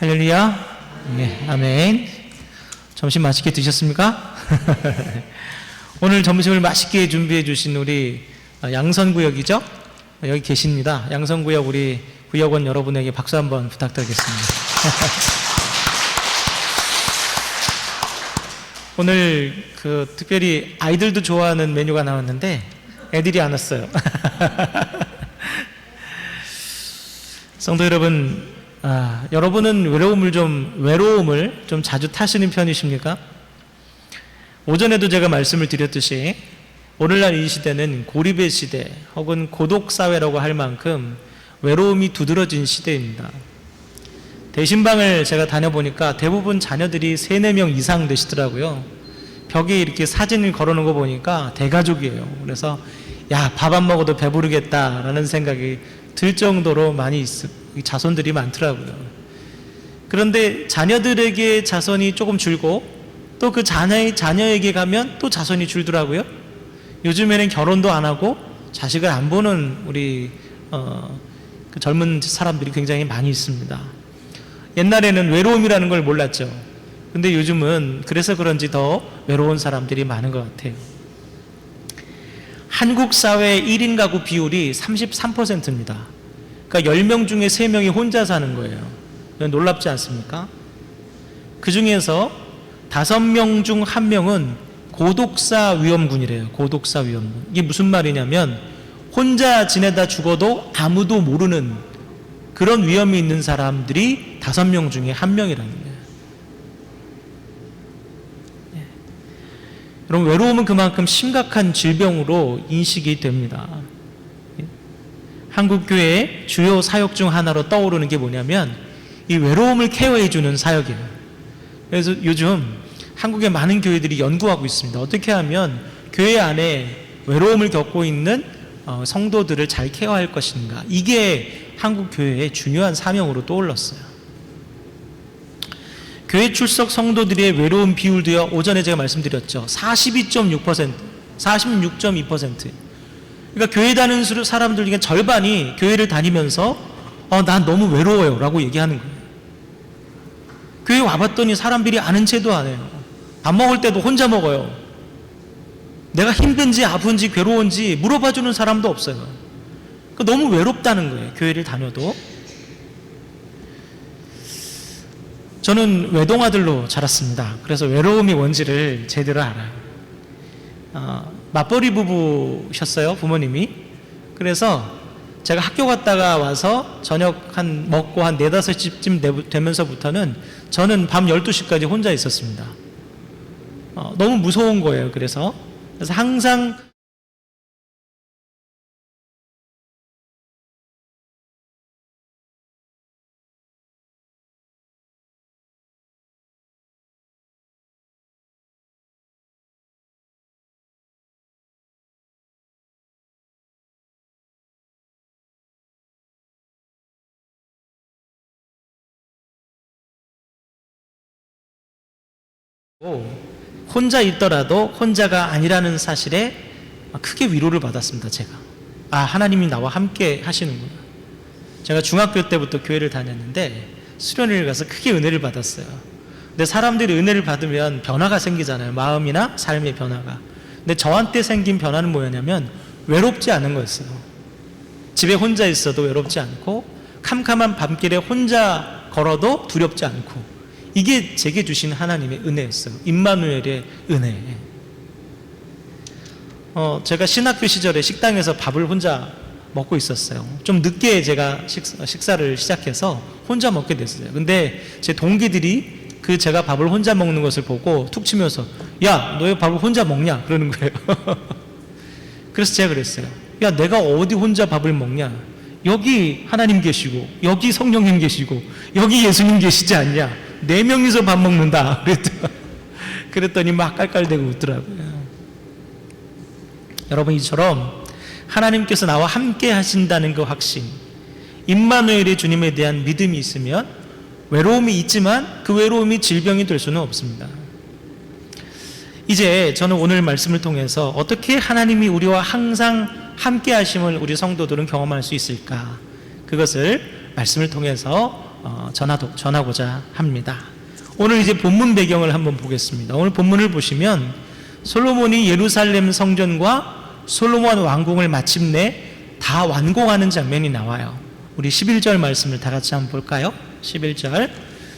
할렐루야. 네, 아멘. 점심 맛있게 드셨습니까? 오늘 점심을 맛있게 준비해 주신 우리 양선구역이죠? 여기 계십니다. 양선구역 우리 구역원 여러분에게 박수 한번 부탁드리겠습니다. 오늘 특별히 아이들도 좋아하는 메뉴가 나왔는데 애들이 안 왔어요. 성도 여러분, 여러분은 외로움을 좀 자주 타시는 편이십니까? 오전에도 제가 말씀을 드렸듯이 오늘날 이 시대는 고립의 시대 혹은 고독사회라고 할 만큼 외로움이 두드러진 시대입니다. 대신방을 제가 다녀보니까 대부분 자녀들이 3, 4명 이상 되시더라고요. 벽에 이렇게 사진을 걸어놓은 거 보니까 대가족이에요. 그래서 밥 안 먹어도 배부르겠다라는 생각이 들 정도로 많이 자손들이 많더라고요. 그런데 자녀들에게 자손이 조금 줄고 또 그 자녀에게 가면 또 자손이 줄더라고요. 요즘에는 결혼도 안 하고 자식을 안 보는 우리 그 젊은 사람들이 굉장히 많이 있습니다. 옛날에는 외로움이라는 걸 몰랐죠. 근데 요즘은 그래서 그런지 더 외로운 사람들이 많은 것 같아요. 한국 사회 1인 가구 비율이 33%입니다. 그러니까 10명 중에 3명이 혼자 사는 거예요. 놀랍지 않습니까? 그 중에서 5명 중 1명은 고독사 위험군이래요. 고독사 위험군. 이게 무슨 말이냐면 혼자 지내다 죽어도 아무도 모르는 그런 위험이 있는 사람들이 5명 중에 1명이라는 거예요. 여러분, 외로움은 그만큼 심각한 질병으로 인식이 됩니다. 한국교회의 주요 사역 중 하나로 떠오르는 게 뭐냐면 이 외로움을 케어해주는 사역이에요. 그래서 요즘 한국의 많은 교회들이 연구하고 있습니다. 어떻게 하면 교회 안에 외로움을 겪고 있는 성도들을 잘 케어할 것인가. 이게 한국교회의 중요한 사명으로 떠올랐어요. 교회 출석 성도들의 외로움 비율도요, 오전에 제가 말씀드렸죠. 42.6%, 46.2%. 그러니까 교회 다니는 사람들 중에 절반이 교회를 다니면서 난 너무 외로워요 라고 얘기하는 거예요. 교회 와봤더니 사람들이 아는 체도 안 해요. 밥 먹을 때도 혼자 먹어요. 내가 힘든지 아픈지 괴로운지 물어봐주는 사람도 없어요. 그러니까 너무 외롭다는 거예요, 교회를 다녀도. 저는 외동아들로 자랐습니다. 그래서 외로움이 뭔지를 제대로 알아요. 맞벌이 부부셨어요, 부모님이. 그래서 제가 학교 갔다가 와서 저녁 먹고 한 4, 5시쯤 되면서부터는 저는 밤 12시까지 혼자 있었습니다. 너무 무서운 거예요. 그래서 항상 혼자 있더라도 혼자가 아니라는 사실에 크게 위로를 받았습니다. 제가 하나님이 나와 함께 하시는구나. 제가 중학교 때부터 교회를 다녔는데 수련회를 가서 크게 은혜를 받았어요. 근데 사람들이 은혜를 받으면 변화가 생기잖아요. 마음이나 삶의 변화가. 근데 저한테 생긴 변화는 뭐였냐면 외롭지 않은 거였어요. 집에 혼자 있어도 외롭지 않고 캄캄한 밤길에 혼자 걸어도 두렵지 않고, 이게 제게 주신 하나님의 은혜였어요. 임마누엘의 은혜. 제가 신학교 시절에 식당에서 밥을 혼자 먹고 있었어요. 좀 늦게 제가 식사를 시작해서 혼자 먹게 됐어요. 근데 제 동기들이 제가 밥을 혼자 먹는 것을 보고 툭 치면서 야, 너 왜 밥을 혼자 먹냐? 그러는 거예요. 그래서 제가 그랬어요. 야, 내가 어디 혼자 밥을 먹냐? 여기 하나님 계시고 여기 성령님 계시고 여기 예수님 계시지 않냐? 4명이서 밥 먹는다. 그랬더니 막 깔깔대고 웃더라고요. 여러분, 이처럼 하나님께서 나와 함께 하신다는 그 확신, 임마누엘의 주님에 대한 믿음이 있으면 외로움이 있지만 그 외로움이 질병이 될 수는 없습니다. 이제 저는 오늘 말씀을 통해서 어떻게 하나님이 우리와 항상 함께 하심을 우리 성도들은 경험할 수 있을까, 그것을 말씀을 통해서 전하고자 합니다. 오늘 이제 본문 배경을 한번 보겠습니다. 오늘 본문을 보시면 솔로몬이 예루살렘 성전과 솔로몬 왕궁을 마침내 다 완공하는 장면이 나와요. 우리 11절 말씀을 다 같이 한번 볼까요? 11절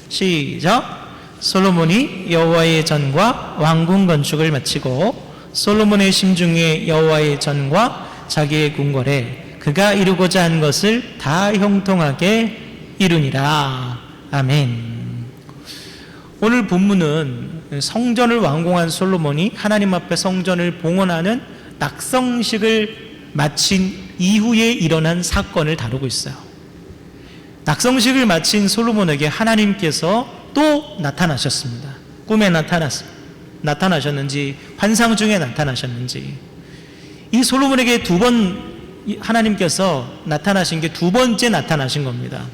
시작. 솔로몬이 여호와의 전과 왕궁 건축을 마치고 솔로몬의 심중에 여호와의 전과 자기의 궁궐에 그가 이루고자 한 것을 다 형통하게 이루니라. 아멘. 오늘 본문은 성전을 완공한 솔로몬이 하나님 앞에 성전을 봉헌하는 낙성식을 마친 이후에 일어난 사건을 다루고 있어요. 낙성식을 마친 솔로몬에게 하나님께서 또 나타나셨습니다. 꿈에 나타나셨는지 환상 중에 나타나셨는지, 이 솔로몬에게 두 번 하나님께서 나타나신 게 두 번째 나타나신 겁니다.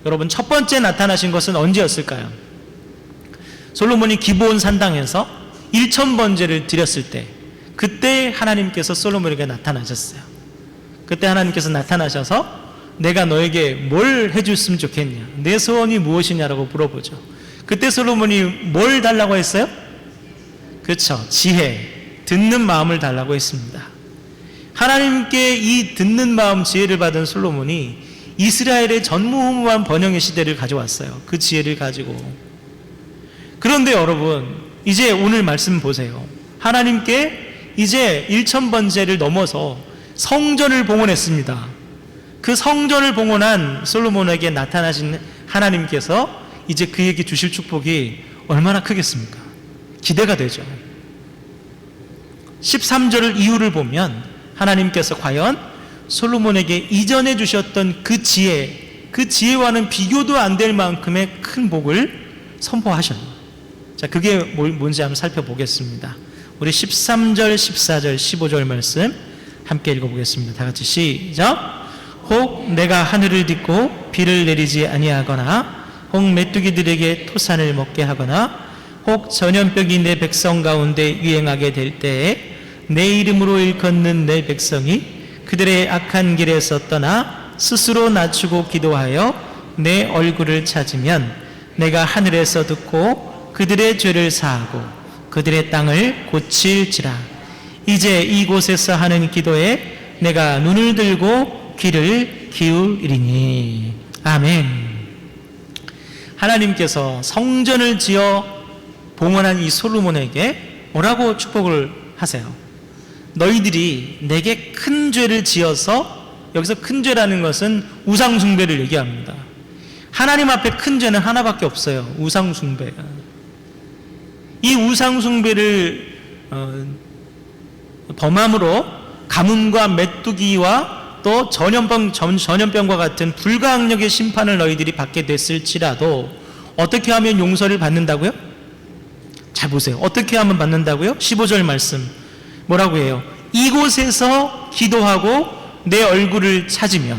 여러분, 첫 번째 나타나신 것은 언제였을까요? 솔로몬이 기브온 산당에서 1000번제를 드렸을 때, 그때 하나님께서 솔로몬에게 나타나셨어요. 그때 하나님께서 나타나셔서 내가 너에게 뭘 해줬으면 좋겠냐, 내 소원이 무엇이냐라고 물어보죠. 그때 솔로몬이 뭘 달라고 했어요? 그렇죠, 지혜, 듣는 마음을 달라고 했습니다. 하나님께 이 듣는 마음, 지혜를 받은 솔로몬이 이스라엘의 전무후무한 번영의 시대를 가져왔어요. 그 지혜를 가지고. 그런데 여러분, 이제 오늘 말씀 보세요. 하나님께 이제 1000번제를 넘어서 성전을 봉헌했습니다. 그 성전을 봉헌한 솔로몬에게 나타나신 하나님께서 이제 그에게 주실 축복이 얼마나 크겠습니까? 기대가 되죠. 13절 이후를 보면 하나님께서 과연 솔로몬에게 이전에 주셨던 그 지혜와는 비교도 안 될 만큼의 큰 복을 선포하셔요. 자, 그게 뭔지 한번 살펴보겠습니다. 우리 13절, 14절, 15절 말씀 함께 읽어보겠습니다. 다 같이 시작. 혹 내가 하늘을 딛고 비를 내리지 아니하거나, 혹 메뚜기들에게 토산을 먹게 하거나, 혹 전염병이 내 백성 가운데 유행하게 될 때에 내 이름으로 일컫는 내 백성이 그들의 악한 길에서 떠나 스스로 낮추고 기도하여 내 얼굴을 찾으면 내가 하늘에서 듣고 그들의 죄를 사하고 그들의 땅을 고칠지라. 이제 이곳에서 하는 기도에 내가 눈을 들고 귀를 기울이니. 아멘. 하나님께서 성전을 지어 봉헌한 이 솔로몬에게 뭐라고 축복을 하세요? 너희들이 내게 큰 죄를 지어서, 여기서 큰 죄라는 것은 우상 숭배를 얘기합니다. 하나님 앞에 큰 죄는 하나밖에 없어요. 우상 숭배. 이 우상 숭배를 범함으로 가뭄과 메뚜기와 또 전염병과 같은 불가항력의 심판을 너희들이 받게 됐을지라도 어떻게 하면 용서를 받는다고요? 잘 보세요. 어떻게 하면 받는다고요? 15절 말씀 뭐라고 해요? 이곳에서 기도하고 내 얼굴을 찾으면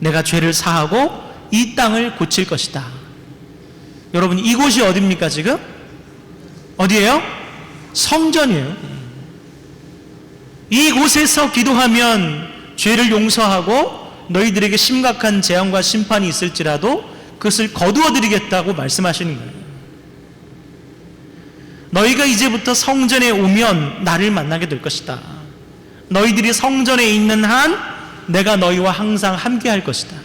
내가 죄를 사하고 이 땅을 고칠 것이다. 여러분, 이곳이 어디입니까 지금? 어디예요? 성전이에요. 이곳에서 기도하면 죄를 용서하고 너희들에게 심각한 재앙과 심판이 있을지라도 그것을 거두어드리겠다고 말씀하시는 거예요. 너희가 이제부터 성전에 오면 나를 만나게 될 것이다. 너희들이 성전에 있는 한 내가 너희와 항상 함께 할 것이다.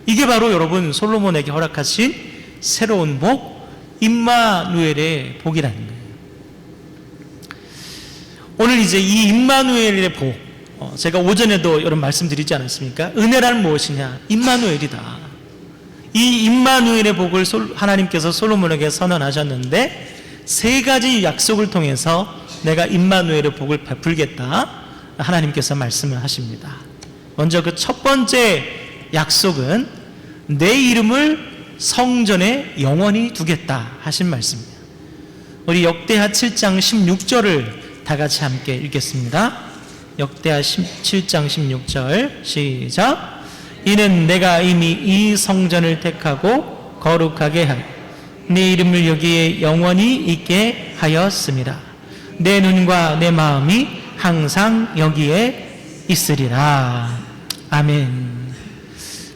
이게 바로 여러분 솔로몬에게 허락하신 새로운 복, 임마누엘의 복이라는 거예요. 오늘 이제 이 임마누엘의 복, 제가 오전에도 여러분 말씀드리지 않았습니까? 은혜란 무엇이냐? 임마누엘이다. 이 임마누엘의 복을 하나님께서 솔로몬에게 선언하셨는데, 세 가지 약속을 통해서 내가 임마누엘의 복을 베풀겠다 하나님께서 말씀을 하십니다. 먼저 그 첫 번째 약속은 내 이름을 성전에 영원히 두겠다 하신 말씀입니다. 우리 역대하 7장 16절을 다 같이 함께 읽겠습니다. 역대하 7장 16절 시작. 이는 내가 이미 이 성전을 택하고 거룩하게 하여 내 이름을 여기에 영원히 있게 하였습니다. 내 눈과 내 마음이 항상 여기에 있으리라. 아멘.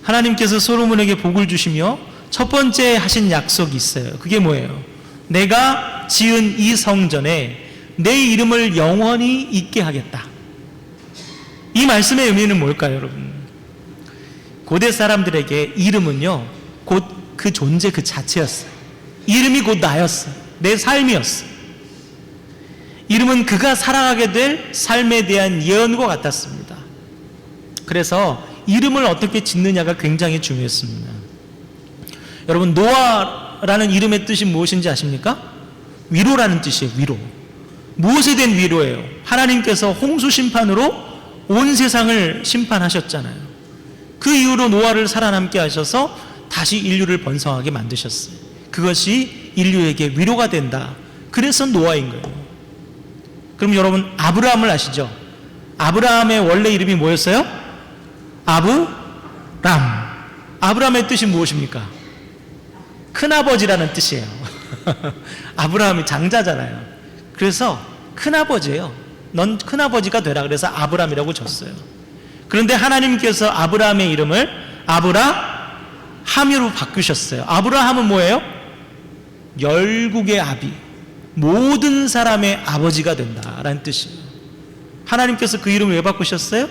하나님께서 솔로몬에게 복을 주시며 첫 번째 하신 약속이 있어요. 그게 뭐예요? 내가 지은 이 성전에 내 이름을 영원히 있게 하겠다. 이 말씀의 의미는 뭘까요, 여러분? 고대 사람들에게 이름은요, 곧 그 존재 그 자체였어요. 이름이 곧 나였어요. 내 삶이었어요. 이름은 그가 살아가게 될 삶에 대한 예언과 같았습니다. 그래서 이름을 어떻게 짓느냐가 굉장히 중요했습니다. 여러분, 노아라는 이름의 뜻이 무엇인지 아십니까? 위로라는 뜻이에요. 위로. 무엇에 대한 위로예요? 하나님께서 홍수 심판으로 온 세상을 심판하셨잖아요. 그 이후로 노아를 살아남게 하셔서 다시 인류를 번성하게 만드셨어요. 그것이 인류에게 위로가 된다. 그래서 노아인 거예요. 그럼 여러분, 아브라함을 아시죠? 아브라함의 원래 이름이 뭐였어요? 아브람. 아브라함의 뜻이 무엇입니까? 큰아버지라는 뜻이에요. 아브라함이 장자잖아요. 그래서 큰아버지예요. 넌 큰아버지가 되라. 그래서 아브람이라고 줬어요. 그런데 하나님께서 아브라함의 이름을 아브라함으로 바꾸셨어요. 아브라함은 뭐예요? 열국의 아비, 모든 사람의 아버지가 된다라는 뜻이에요. 하나님께서 그 이름을 왜 바꾸셨어요?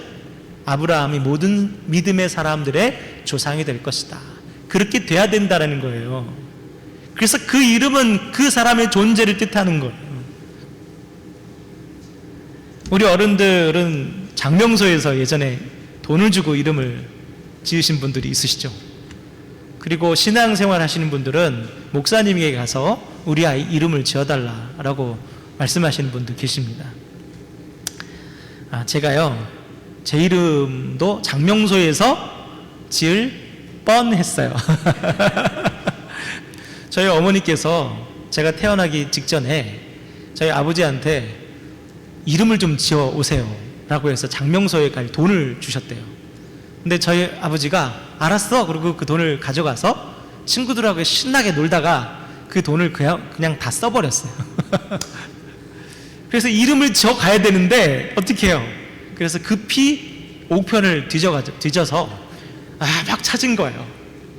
아브라함이 모든 믿음의 사람들의 조상이 될 것이다. 그렇게 돼야 된다는 거예요. 그래서 그 이름은 그 사람의 존재를 뜻하는 거예요. 우리 어른들은 장명소에서 예전에 돈을 주고 이름을 지으신 분들이 있으시죠. 그리고 신앙생활 하시는 분들은 목사님에게 가서 우리 아이 이름을 지어달라라고 말씀하시는 분도 계십니다. 제가요, 제 이름도 장명소에서 지을 뻔했어요. 저희 어머니께서 제가 태어나기 직전에 저희 아버지한테 이름을 좀 지어 오세요 라고 해서 장명소에 갈 돈을 주셨대요. 근데 저희 아버지가 알았어 그리고 그 돈을 가져가서 친구들하고 신나게 놀다가 그 돈을 그냥 다 써버렸어요. 그래서 이름을 지어 가야 되는데 어떻게 해요? 그래서 급히 옥편을 뒤져서 막 찾은 거예요.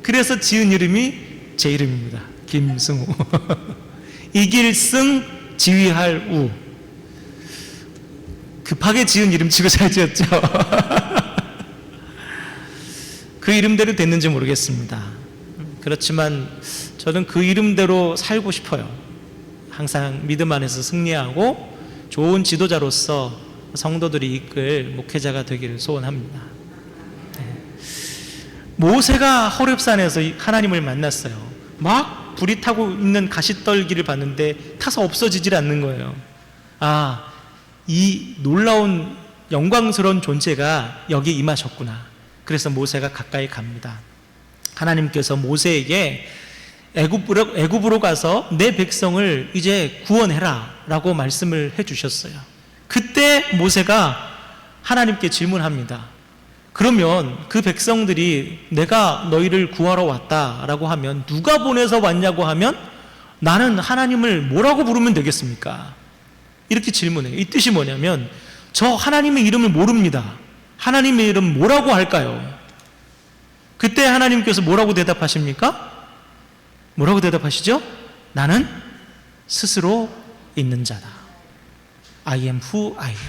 그래서 지은 이름이 제 이름입니다. 김승우. 이길승 지휘할 우. 급하게 지은 이름 치고 잘 지었죠. 그 이름대로 됐는지 모르겠습니다. 그렇지만 저는 그 이름대로 살고 싶어요. 항상 믿음 안에서 승리하고 좋은 지도자로서 성도들이 이끌 목회자가 되기를 소원합니다. 모세가 호렙산에서 하나님을 만났어요. 막 불이 타고 있는 가시떨기를 봤는데 타서 없어지질 않는 거예요. 이 놀라운 영광스러운 존재가 여기에 임하셨구나. 그래서 모세가 가까이 갑니다. 하나님께서 모세에게 애굽으로 가서 내 백성을 이제 구원해라 라고 말씀을 해주셨어요. 그때 모세가 하나님께 질문합니다. 그러면 그 백성들이 내가 너희를 구하러 왔다라고 하면 누가 보내서 왔냐고 하면 나는 하나님을 뭐라고 부르면 되겠습니까? 이렇게 질문해요. 이 뜻이 뭐냐면 저 하나님의 이름을 모릅니다. 하나님의 이름 뭐라고 할까요? 그때 하나님께서 뭐라고 대답하십니까? 뭐라고 대답하시죠? 나는 스스로 있는 자다. I am who I am.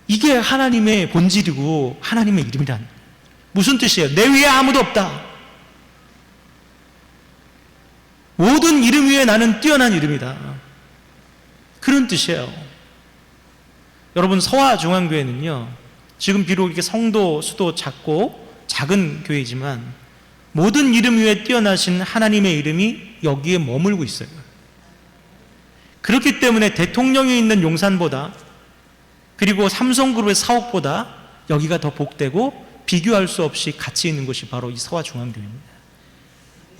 이게 하나님의 본질이고 하나님의 이름이란 무슨 뜻이에요? 내 위에 아무도 없다. 모든 이름 위에 나는 뛰어난 이름이다. 그런 뜻이에요. 여러분, 서화중앙교회는요, 지금 비록 이렇게 성도 수도 작고 작은 교회이지만 모든 이름 위에 뛰어나신 하나님의 이름이 여기에 머물고 있어요. 그렇기 때문에 대통령이 있는 용산보다 그리고 삼성그룹의 사옥보다 여기가 더 복되고 비교할 수 없이 가치 있는 곳이 바로 이 서화중앙교회입니다.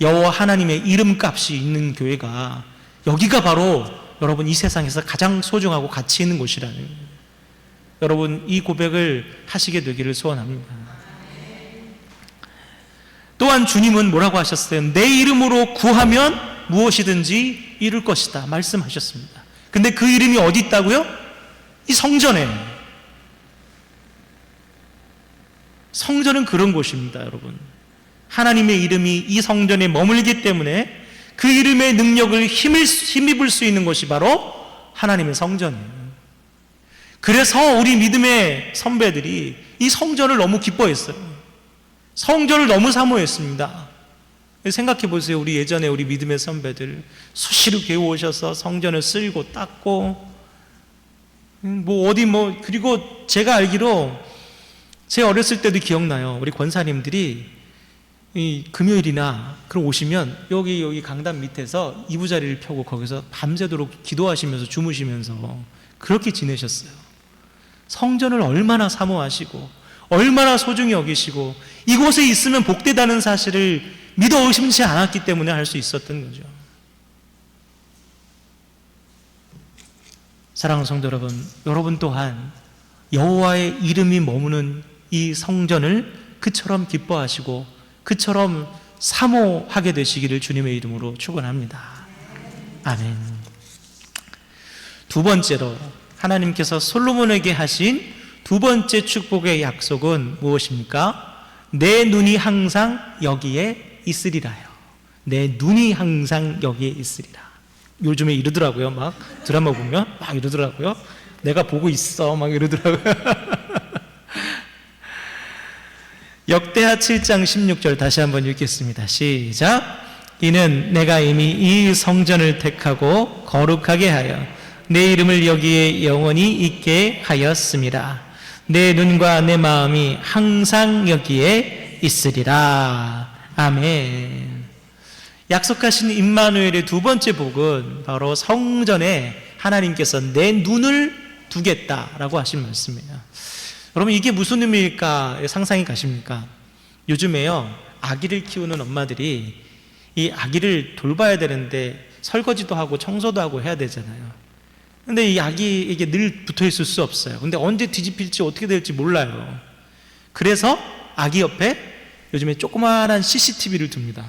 여호와 하나님의 이름값이 있는 교회가 여기가 바로 여러분 이 세상에서 가장 소중하고 가치 있는 곳이라는 거예요. 여러분 이 고백을 하시게 되기를 소원합니다. 또한 주님은 뭐라고 하셨어요? 내 이름으로 구하면 무엇이든지 이룰 것이다 말씀하셨습니다. 근데 그 이름이 어디 있다고요? 이 성전에. 성전은 그런 곳입니다, 여러분. 하나님의 이름이 이 성전에 머물기 때문에 그 이름의 능력을 힘입을 수 있는 곳이 바로 하나님의 성전이에요. 그래서 우리 믿음의 선배들이 이 성전을 너무 기뻐했어요. 성전을 너무 사모했습니다. 생각해 보세요. 우리 예전에 우리 믿음의 선배들 수시로 교회 오셔서 성전을 쓸고 닦고 그리고 제가 알기로 제 어렸을 때도 기억나요. 우리 권사님들이 이 금요일이나 그럼 오시면 여기 강단 밑에서 이부자리를 펴고 거기서 밤새도록 기도하시면서 주무시면서 그렇게 지내셨어요. 성전을 얼마나 사모하시고 얼마나 소중히 여기시고 이곳에 있으면 복되다는 사실을 믿어 의심치 않았기 때문에 할 수 있었던 거죠. 사랑하는 성도 여러분, 여러분 또한 여호와의 이름이 머무는 이 성전을 그처럼 기뻐하시고 그처럼 사모하게 되시기를 주님의 이름으로 축원합니다. 아멘. 두 번째로 하나님께서 솔로몬에게 하신 두 번째 축복의 약속은 무엇입니까? 내 눈이 항상 여기에 있으리라요. 내 눈이 항상 여기에 있으리라. 요즘에 이러더라고요. 막 드라마 보면 막 이러더라고요. 내가 보고 있어 막 이러더라고요. 역대하 7장 16절 다시 한번 읽겠습니다. 시작. 이는 내가 이미 이 성전을 택하고 거룩하게 하여 내 이름을 여기에 영원히 있게 하였습니다. 내 눈과 내 마음이 항상 여기에 있으리라. 아멘. 약속하신 임마누엘의 두 번째 복은 바로 성전에 하나님께서 내 눈을 두겠다라고 하신 말씀이에요. 여러분, 이게 무슨 의미일까 상상이 가십니까? 요즘에요, 아기를 키우는 엄마들이 이 아기를 돌봐야 되는데 설거지도 하고 청소도 하고 해야 되잖아요. 근데 이 아기에게 늘 붙어 있을 수 없어요. 근데 언제 뒤집힐지 어떻게 될지 몰라요. 그래서 아기 옆에 요즘에 조그마한 CCTV를 둡니다.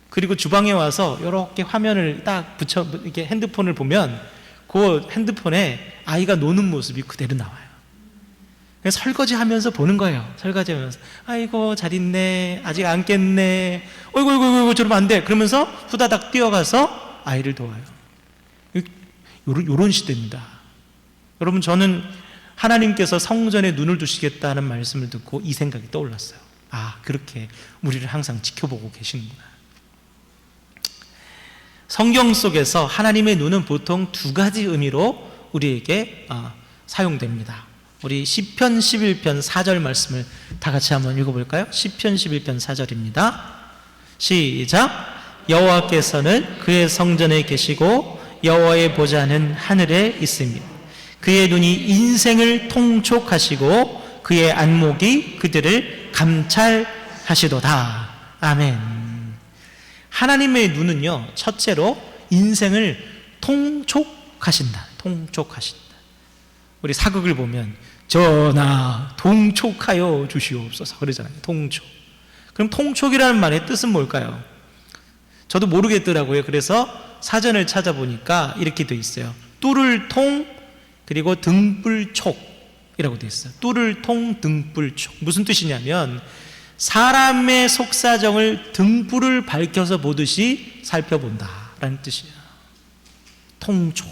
그리고 주방에 와서 이렇게 화면을 딱 붙여, 이렇게 핸드폰을 보면 그 핸드폰에 아이가 노는 모습이 그대로 나와요. 설거지 하면서 보는 거예요. 설거지 하면서 아이고 잘 있네, 아직 안 깼네, 어이구 저러면 안 돼, 그러면서 후다닥 뛰어가서 아이를 도와요. 요런 시대입니다. 여러분, 저는 하나님께서 성전에 눈을 두시겠다는 말씀을 듣고 이 생각이 떠올랐어요. 아, 그렇게 우리를 항상 지켜보고 계시는구나. 성경 속에서 하나님의 눈은 보통 두 가지 의미로 우리에게 사용됩니다. 우리 시편 11편 4절 말씀을 다 같이 한번 읽어볼까요? 시편 11편 4절입니다. 시작. 여호와께서는 그의 성전에 계시고 여호와의 보좌는 하늘에 있습니다. 그의 눈이 인생을 통촉하시고 그의 안목이 그들을 감찰하시도다. 아멘. 하나님의 눈은요, 첫째로 인생을 통촉하신다. 통촉하신다. 우리 사극을 보면 전하 통촉하여 주시옵소서 그러잖아요. 통촉. 그럼 통촉이라는 말의 뜻은 뭘까요? 저도 모르겠더라고요. 그래서 사전을 찾아보니까 이렇게 돼 있어요. 뚫을 통 그리고 등불촉이라고 돼 있어요. 뚫을 통 등불촉. 무슨 뜻이냐면 사람의 속사정을 등불을 밝혀서 보듯이 살펴본다라는 뜻이에요. 통촉.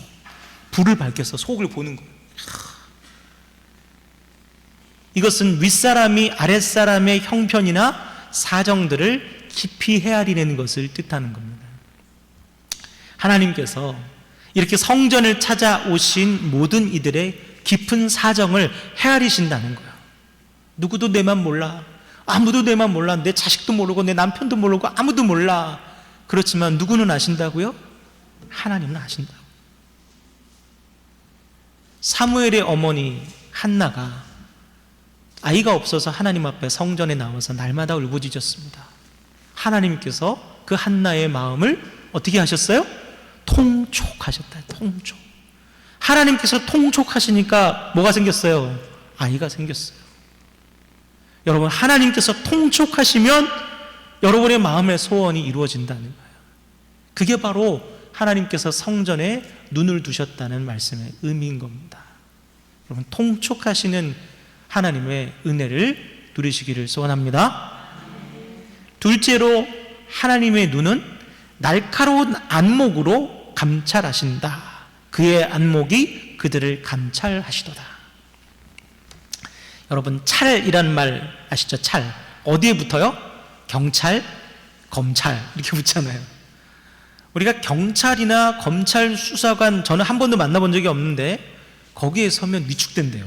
불을 밝혀서 속을 보는 거예요. 이것은 윗사람이 아랫사람의 형편이나 사정들을 깊이 헤아리는 것을 뜻하는 겁니다. 하나님께서 이렇게 성전을 찾아오신 모든 이들의 깊은 사정을 헤아리신다는 거예요. 누구도 내만 몰라. 아무도 내만 몰라. 내 자식도 모르고 내 남편도 모르고 아무도 몰라. 그렇지만 누구는 아신다고요? 하나님은 아신다고. 사무엘의 어머니 한나가 아이가 없어서 하나님 앞에 성전에 나와서 날마다 울부짖었습니다. 하나님께서 그 한나의 마음을 어떻게 하셨어요? 통촉하셨다. 통촉. 하나님께서 통촉하시니까 뭐가 생겼어요? 아이가 생겼어요. 여러분, 하나님께서 통촉하시면 여러분의 마음의 소원이 이루어진다는 거예요. 그게 바로 하나님께서 성전에 눈을 두셨다는 말씀의 의미인 겁니다. 여러분, 통촉하시는 하나님의 은혜를 누리시기를 소원합니다. 둘째로, 하나님의 눈은 날카로운 안목으로 감찰하신다. 그의 안목이 그들을 감찰하시도다. 여러분, 찰이라는 말 아시죠? 찰. 어디에 붙어요? 경찰, 검찰 이렇게 붙잖아요. 우리가 경찰이나 검찰 수사관, 저는 한 번도 만나본 적이 없는데 거기에 서면 위축된대요.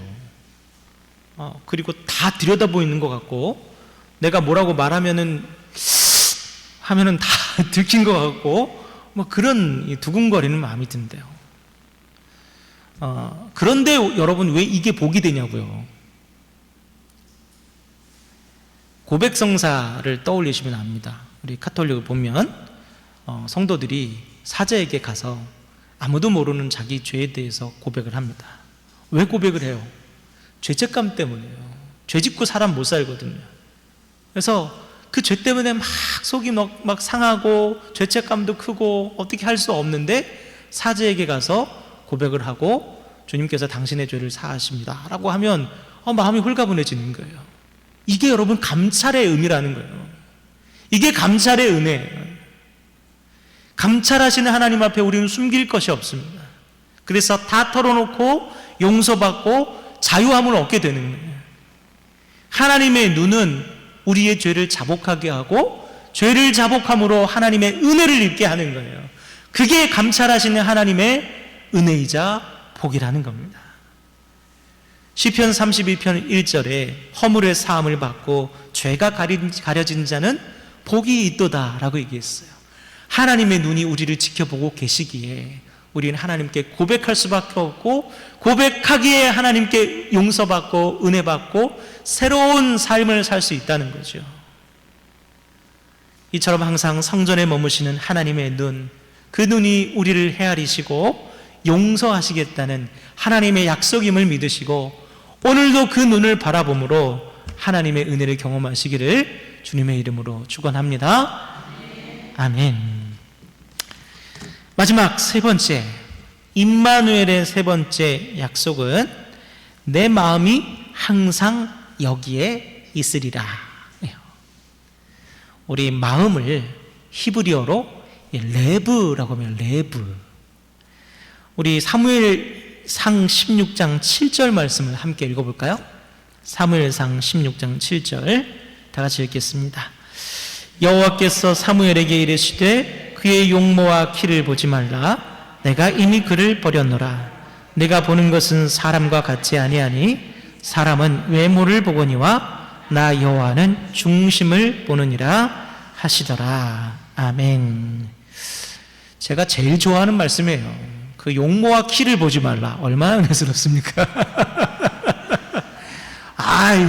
그리고 다 들여다보이는 것 같고, 내가 뭐라고 말하면은 다 들킨 것 같고, 뭐 그런 두근거리는 마음이 든대요. 그런데 여러분, 왜 이게 복이 되냐고요? 고백성사를 떠올리시면 압니다. 우리 카톨릭을 보면 성도들이 사제에게 가서 아무도 모르는 자기 죄에 대해서 고백을 합니다. 왜 고백을 해요? 죄책감 때문이에요. 죄 짓고 사람 못 살거든요. 그래서 그 죄 때문에 막 속이 막 상하고 죄책감도 크고 어떻게 할 수 없는데 사제에게 가서 고백을 하고, 주님께서 당신의 죄를 사하십니다 라고 하면 마음이 홀가분해지는 거예요. 이게 여러분 감찰의 의미라는 거예요. 이게 감찰의 은혜예요. 감찰하시는 하나님 앞에 우리는 숨길 것이 없습니다. 그래서 다 털어놓고 용서받고 자유함을 얻게 되는 거예요. 하나님의 눈은 우리의 죄를 자복하게 하고, 죄를 자복함으로 하나님의 은혜를 입게 하는 거예요. 그게 감찰하시는 하나님의 은혜이자 복이라는 겁니다. 시편 32편 1절에 허물의 사함을 받고 죄가 가려진 자는 복이 있도다 라고 얘기했어요. 하나님의 눈이 우리를 지켜보고 계시기에 우리는 하나님께 고백할 수밖에 없고, 고백하기에 하나님께 용서받고 은혜받고 새로운 삶을 살 수 있다는 거죠. 이처럼 항상 성전에 머무시는 하나님의 눈, 그 눈이 우리를 헤아리시고 용서하시겠다는 하나님의 약속임을 믿으시고, 오늘도 그 눈을 바라봄으로 하나님의 은혜를 경험하시기를 주님의 이름으로 축원합니다. 아멘. 마지막 세 번째, 임마누엘의 세 번째 약속은 내 마음이 항상 여기에 있으리라. 우리 마음을 히브리어로 레브라고 하면 레브. 우리 사무엘상 16장 7절 말씀을 함께 읽어볼까요? 사무엘상 16장 7절 다 같이 읽겠습니다. 여호와께서 사무엘에게 이르시되 그의 용모와 키를 보지 말라. 내가 이미 그를 버렸노라. 내가 보는 것은 사람과 같지 아니하니 사람은 외모를 보거니와 나 여호와는 중심을 보느니라 하시더라. 아멘. 제가 제일 좋아하는 말씀이에요. 그 용모와 키를 보지 말라. 얼마나 은혜스럽습니까?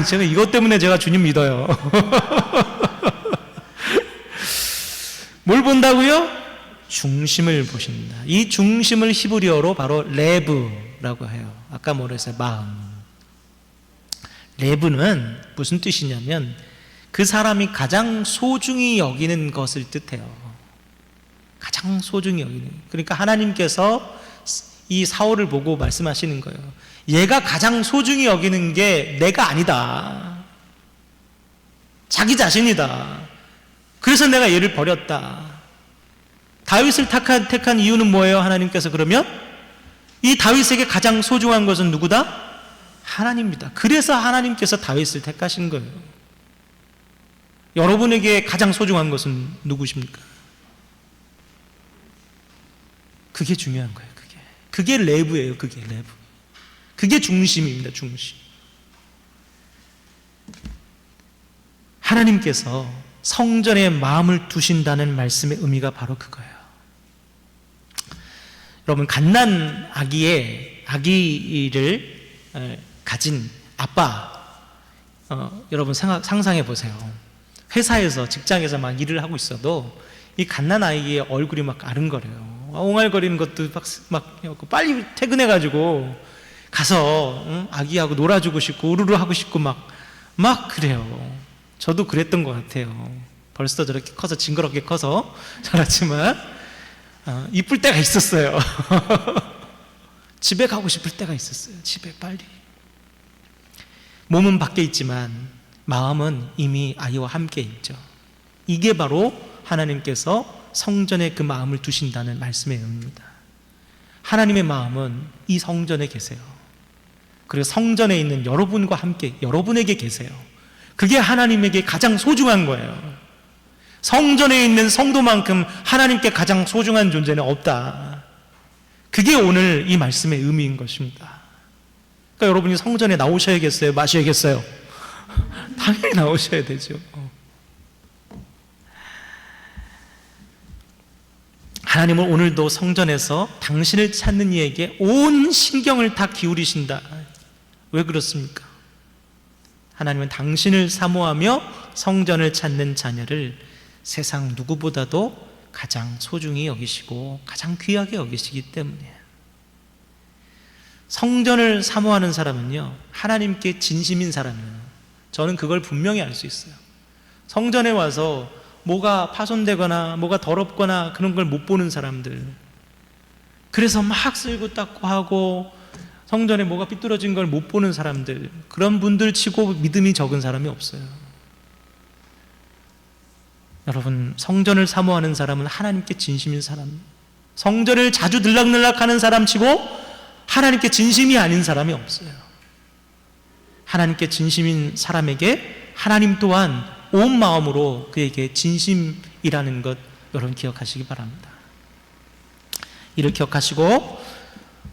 제가 이것 때문에 제가 주님 믿어요. 뭘 본다고요? 중심을 보신다. 이 중심을 히브리어로 바로 레브라고 해요. 아까 뭐라 했어요? 마음. 레브는 무슨 뜻이냐면 그 사람이 가장 소중히 여기는 것을 뜻해요. 가장 소중히 여기는. 그러니까 하나님께서 이 사울을 보고 말씀하시는 거예요. 얘가 가장 소중히 여기는 게 내가 아니다. 자기 자신이다. 그래서 내가 얘를 버렸다. 다윗을 택한 이유는 뭐예요? 하나님께서 그러면 이 다윗에게 가장 소중한 것은 누구다? 하나님입니다. 그래서 하나님께서 다윗을 택하신 거예요. 여러분에게 가장 소중한 것은 누구십니까? 그게 중요한 거예요. 그게 레브예요. 그게 레브. 그게 중심입니다. 중심. 하나님께서 성전에 마음을 두신다는 말씀의 의미가 바로 그거예요. 여러분, 갓난 아기를 가진 아빠, 여러분 상상해 보세요. 회사에서, 직장에서 막 일을 하고 있어도 이 갓난 아이의 얼굴이 막 아른거려요. 옹알거리는 것도 막 빨리 퇴근해가지고 가서 아기하고 놀아주고 싶고 우르르 하고 싶고 막 그래요. 저도 그랬던 것 같아요. 벌써 저렇게 커서 징그럽게 커서 자랐지만 이쁠 때가 있었어요. 집에 가고 싶을 때가 있었어요. 집에 빨리. 몸은 밖에 있지만 마음은 이미 아이와 함께 있죠. 이게 바로 하나님께서 성전에 그 마음을 두신다는 말씀의 의미입니다. 하나님의 마음은 이 성전에 계세요. 그리고 성전에 있는 여러분과 함께 여러분에게 계세요. 그게 하나님에게 가장 소중한 거예요. 성전에 있는 성도만큼 하나님께 가장 소중한 존재는 없다. 그게 오늘 이 말씀의 의미인 것입니다. 그러니까 여러분이 성전에 나오셔야겠어요? 마셔야겠어요? 당연히 나오셔야 되죠. 하나님은 오늘도 성전에서 당신을 찾는 이에게 온 신경을 다 기울이신다. 왜 그렇습니까? 하나님은 당신을 사모하며 성전을 찾는 자녀를 세상 누구보다도 가장 소중히 여기시고 가장 귀하게 여기시기 때문이에요. 성전을 사모하는 사람은요, 하나님께 진심인 사람이에요. 저는 그걸 분명히 알 수 있어요. 성전에 와서 뭐가 파손되거나 뭐가 더럽거나 그런 걸 못 보는 사람들, 그래서 막 쓸고 닦고 하고 성전에 뭐가 삐뚤어진 걸 못 보는 사람들, 그런 분들 치고 믿음이 적은 사람이 없어요. 여러분, 성전을 사모하는 사람은 하나님께 진심인 사람, 성전을 자주 들락날락하는 사람 치고 하나님께 진심이 아닌 사람이 없어요. 하나님께 진심인 사람에게 하나님 또한 온 마음으로 그에게 진심이라는 것 여러분 기억하시기 바랍니다. 이를 기억하시고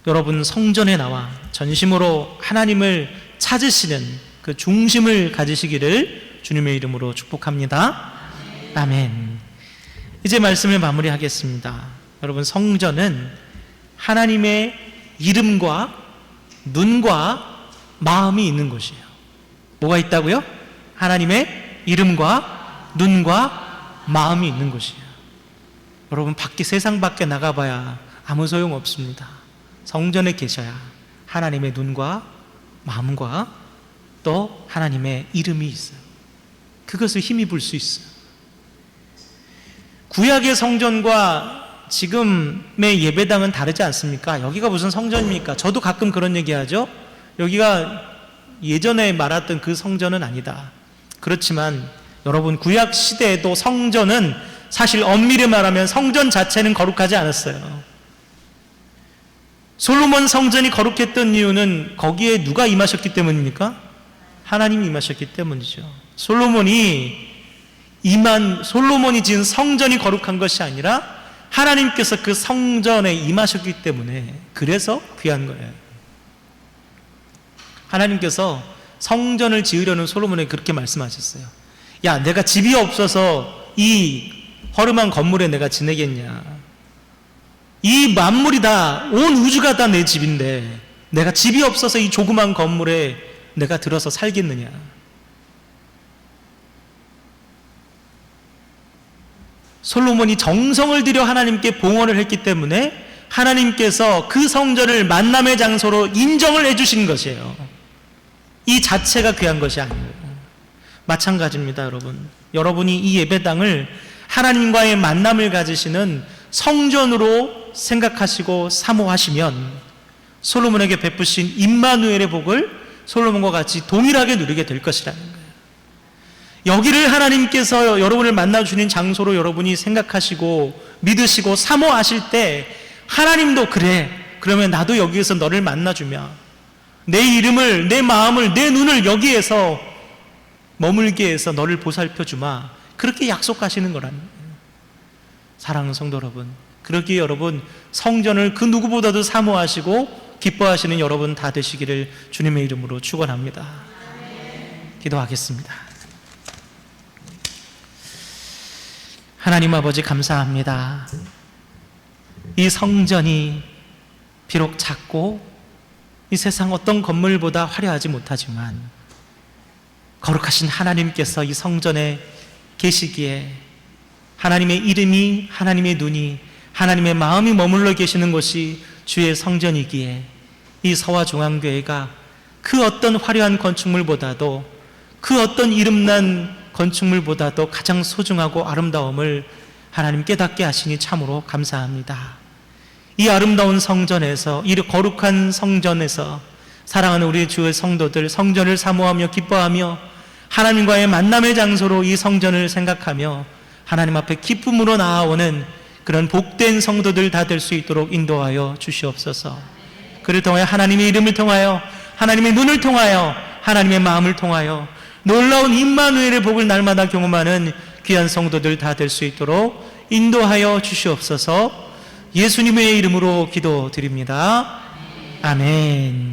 여러분 성전에 나와 전심으로 하나님을 찾으시는 그 중심을 가지시기를 주님의 이름으로 축복합니다. 아멘. 이제 말씀을 마무리하겠습니다. 여러분, 성전은 하나님의 이름과 눈과 마음이 있는 곳이에요. 뭐가 있다고요? 하나님의 이름과 눈과 마음이 있는 곳이에요. 여러분, 밖에 세상 밖에 나가봐야 아무 소용 없습니다. 성전에 계셔야 하나님의 눈과 마음과 또 하나님의 이름이 있어요. 그것을 힘입을 수 있어요. 구약의 성전과 지금의 예배당은 다르지 않습니까? 여기가 무슨 성전입니까? 저도 가끔 그런 얘기하죠. 여기가 예전에 말했던 그 성전은 아니다. 그렇지만 여러분, 구약 시대에도 성전은 사실 엄밀히 말하면 성전 자체는 거룩하지 않았어요. 솔로몬 성전이 거룩했던 이유는 거기에 누가 임하셨기 때문입니까? 하나님이 임하셨기 때문이죠. 솔로몬이 지은 성전이 거룩한 것이 아니라 하나님께서 그 성전에 임하셨기 때문에, 그래서 귀한 거예요. 하나님께서 성전을 지으려는 솔로몬에게 그렇게 말씀하셨어요. 야, 내가 집이 없어서 이 허름한 건물에 내가 지내겠냐? 이 만물이 다, 온 우주가 다 내 집인데 내가 집이 없어서 이 조그만 건물에 내가 들어서 살겠느냐? 솔로몬이 정성을 들여 하나님께 봉헌을 했기 때문에 하나님께서 그 성전을 만남의 장소로 인정을 해주신 것이에요. 이 자체가 귀한 것이 아니에요. 마찬가지입니다, 여러분. 여러분이 이 예배당을 하나님과의 만남을 가지시는 성전으로 생각하시고 사모하시면 솔로몬에게 베푸신 임마누엘의 복을 솔로몬과 같이 동일하게 누리게 될 것이라는 거예요. 여기를 하나님께서 여러분을 만나주는 장소로 여러분이 생각하시고 믿으시고 사모하실 때 하나님도 그래, 그러면 나도 여기에서 너를 만나주며 내 이름을, 내 마음을, 내 눈을 여기에서 머물게 해서 너를 보살펴주마, 그렇게 약속하시는 거라는 거예요. 사랑하는 성도 여러분, 그렇게 여러분 성전을 그 누구보다도 사모하시고 기뻐하시는 여러분 다 되시기를 주님의 이름으로 축원합니다. 기도하겠습니다. 하나님 아버지, 감사합니다. 이 성전이 비록 작고 이 세상 어떤 건물보다 화려하지 못하지만 거룩하신 하나님께서 이 성전에 계시기에 하나님의 이름이, 하나님의 눈이, 하나님의 마음이 머물러 계시는 곳이 주의 성전이기에 이 서화중앙교회가 그 어떤 화려한 건축물보다도, 그 어떤 이름난 건축물보다도 가장 소중하고 아름다움을 하나님 깨닫게 하시니 참으로 감사합니다. 이 아름다운 성전에서, 이 거룩한 성전에서 사랑하는 우리 주의 성도들 성전을 사모하며 기뻐하며 하나님과의 만남의 장소로 이 성전을 생각하며 하나님 앞에 기쁨으로 나아오는 그런 복된 성도들 다 될 수 있도록 인도하여 주시옵소서. 그를 통하여 하나님의 이름을 통하여 하나님의 눈을 통하여 하나님의 마음을 통하여 놀라운 임마누엘의 복을 날마다 경험하는 귀한 성도들 다 될 수 있도록 인도하여 주시옵소서. 예수님의 이름으로 기도드립니다. 아멘.